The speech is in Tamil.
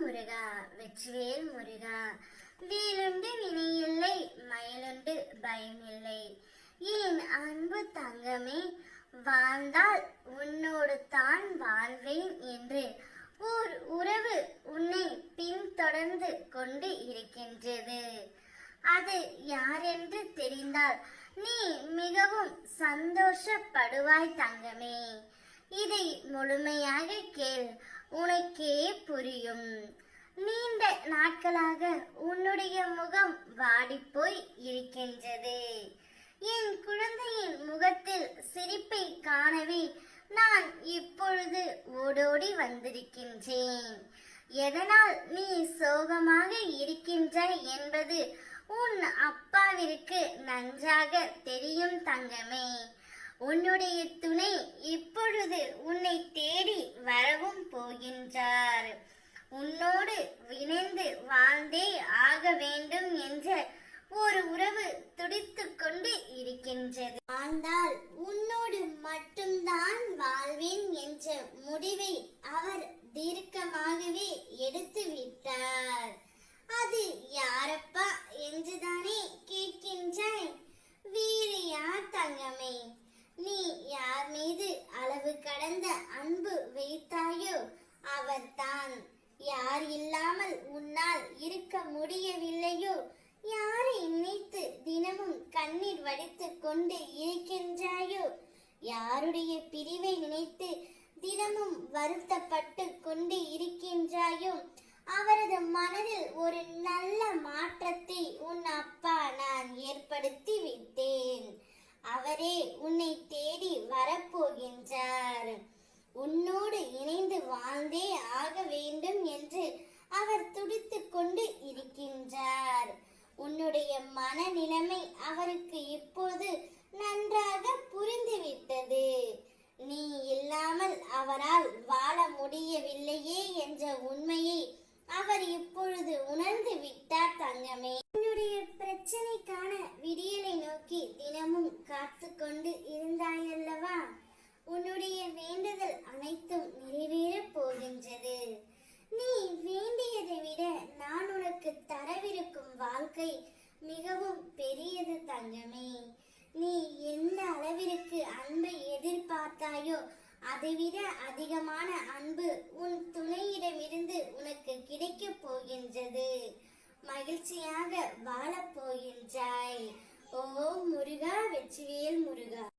முருகா வெற்றிவேல் முருகா. வேலுண்டு வினையில்லை மயிலுண்டு பயமில்லை. என் அன்பு தங்கமே, வாழ்ந்தால் உன்னோடு தான் வாழ்வேன் என்று ஓர் உறவு உன்னை பின்தொடர்ந்து கொண்டு இருக்கின்றது. அது யாரென்று தெரிந்தால் நீ மிகவும் சந்தோஷப்படுவாய் தங்கமே. இதை முழுமையாக கேள், உனக்கே புரியும். நீண்ட நாட்களாக உன்னுடைய முகம் வாடிப்போய் இருக்கின்றது. என் குழந்தையின் முகத்தில் சிரிப்பை காணவே நான் இப்பொழுது ஓடோடி வந்திருக்கின்றேன். எதனால் நீ சோகமாக இருக்கின்றாய் என்பது உன் அப்பாவிற்கு நன்றாக தெரியும் தங்கமே. உன்னுடைய துணை இப்பொழுது உன்னை தேடி வரவும் போகின்றார். உன்னோடு இணைந்து வாழ்ந்தே ஆக வேண்டும் என்ற ஒரு உறவு துடித்துக் கொண்டு இருக்கின்றது. வாழ்ந்தால் உன்னோடு மட்டும்தான் வாழ்வேன் என்ற முடிவை அவர் தீர்க்கமாகவே எடுத்து விட்டார். அது யாரப்பா என்றுதானே கேட்கின்றாய்? வேறு யார் தங்கமே? நீ யார் மீது அளவு கடந்த அன்பு வைத்தாயோ அவர்தான். யார் இல்லாமல் உன்னால் இருக்க முடியவில்லையோ, யாரை நினைத்து தினமும் கண்ணீர் வடித்துக் கொண்டு இருக்கின்றாயோ, யாருடைய பிரிவை நினைத்து தினமும் வருத்தப்பட்டு கொண்டு இருக்கின்றாயோ, அவரது மனதில் ஒரு நல்ல மாற்றத்தை உன் அப்பா நான் ஏற்படுத்தி விட்டேன். அவரே உன்னை தேடி வரப்போகின்றார். உன்னோடு இணைந்து வாழ்ந்தே ஆக வேண்டும் என்று அவர் துடித்துக் கொண்டு இருக்கின்றார். உன்னுடைய மனநிலைமை அவருக்கு இப்போது நன்றாக புரிந்துவிட்டது. நீ இல்லாமல் அவரால் வாழ முடியவில்லையே என்ற உண்மையை அவர் இப்பொழுது உணர்ந்து விட்டார் தங்கமே. உன்னுடைய பிரச்சனைக்கான விடியலை நோக்கி தினமும் காத்து கொண்டு இருந்தாயல்லவா? உன்னுடைய வேண்டுதல் அனைத்தும் நிறைவேறப் போகின்றது. நீ வேண்டியதை விட நான் உனக்கு தரவிருக்கும் வாழ்க்கை மிகவும் பெரியது தங்கமே. நீ எந்த அளவிற்கு அன்பை எதிர்பார்த்தாயோ அதைவிட அதிகமான அன்பு உன் துணையிடமிருந்து உனக்கு கிடைக்கப் போகின்றது. மகிழ்ச்சியாக வாழப் போகின்றாய். ஓ முருகா வெற்றிவேல் முருகா.